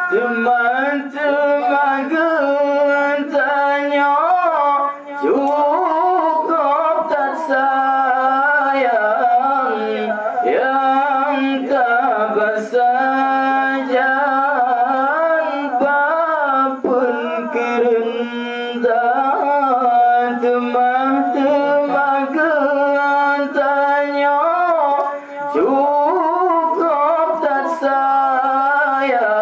Teman-teman gentanya cukup tak sayang yang tak bersajan papun kerendah. Teman-teman gentanya cukup tak sayang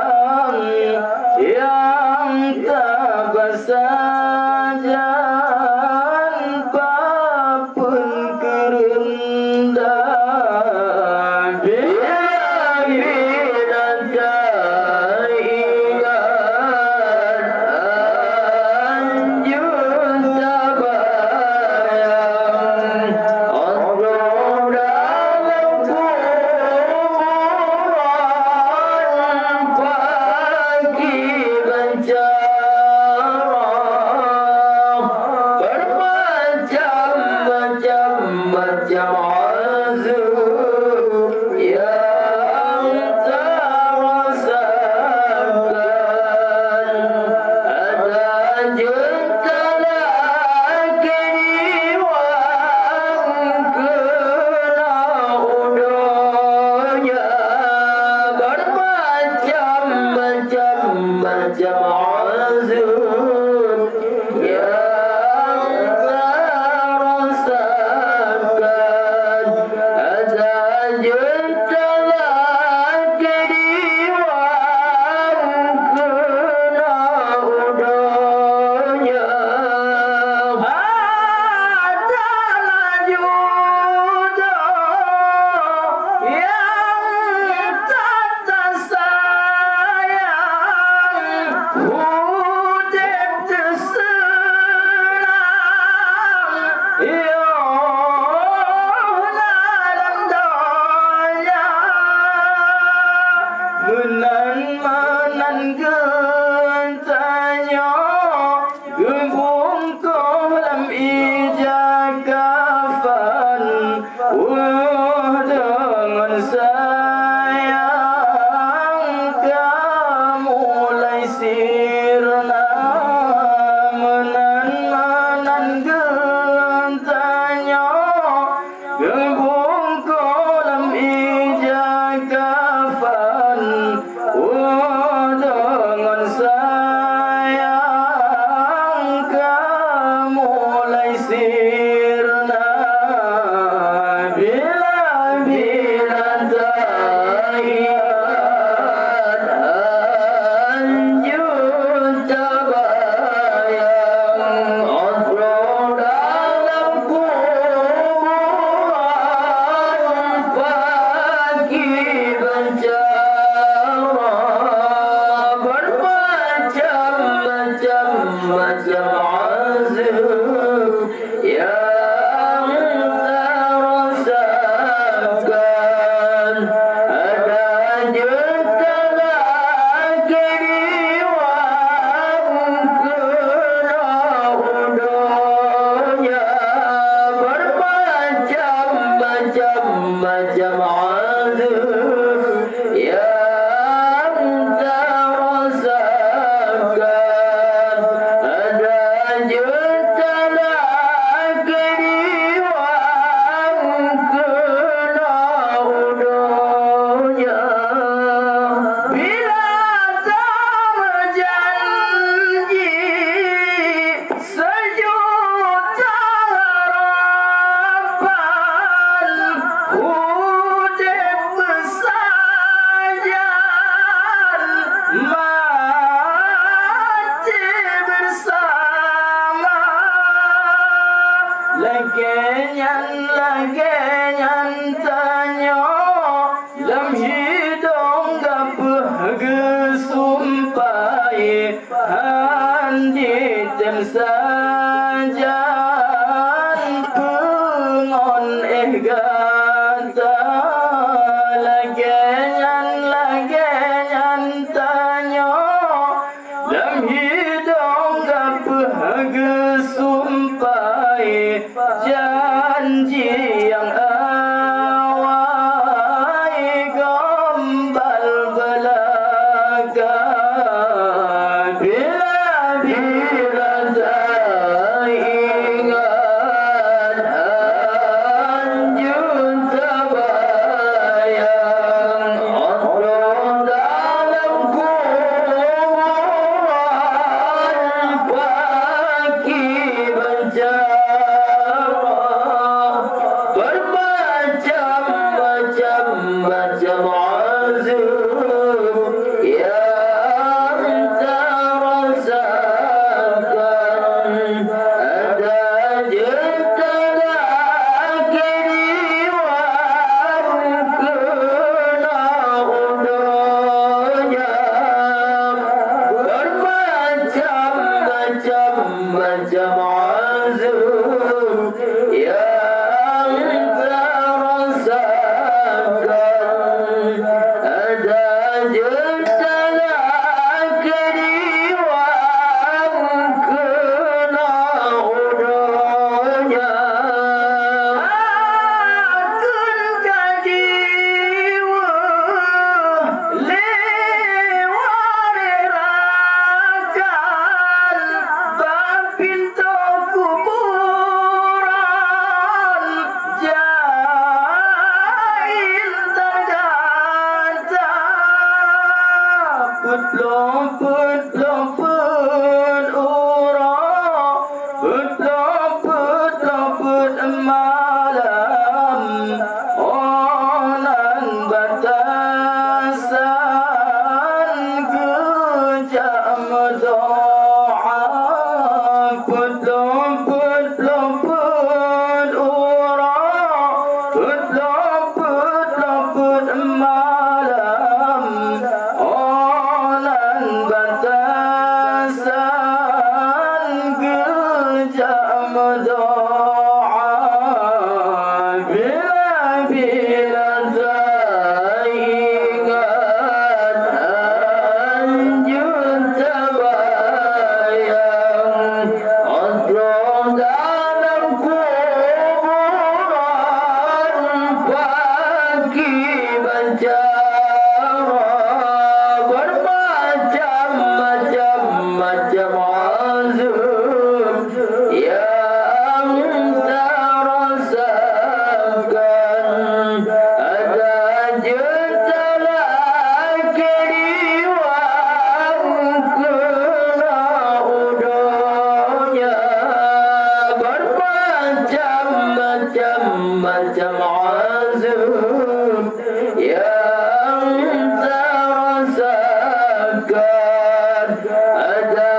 yang tak bersajan papun kerendah. Bila ingat anjur sabayang obrol dalam kuburan pagi bencana bermacam-macam azab yang terasakan. Ada jentera kiriwang kena udahnya bermacam-macam azab yang terasakan. Ada jentera kiriwang kena udahnya. Adalah juga yang tak tersayang udip terserang ya dalam daya menan gentanya gembung kolam ijak kafan dengan sayang kamu mulai sirna. Menan gentanya gembung kolam ijak kafan dengan sayang kamu mulai sirna. Bila teringat anjur sabayang obrol dalam kuburan pagi bencana bermacam-macam azab yang terasakan. Ada jentera kiriwang kena udahnya bermacam-macam azab yang terasakan. Ada jentera kiriwang kena udahnya bila tak berjanji sejuta harapan udip bersajan mati bersama. Lagenyan tanya lam hidung gapah gesumpai handi tem sajan pengon gata. Lagenyan tanya lam hidung gapah gesumpai janji yang awai gombal belaka. Lompet ura, lompet malam, onan batasan kejam doa. Lompet ura, lompet malam, onan batasan kejam doa. Bila teringat anjur terbayang Odrong dalam kuburan pagi bancara bermacam-macam azab yang terasakan. Ada jentera keriuan kena udahnya bermacam-macam azab yang terasakan. Ada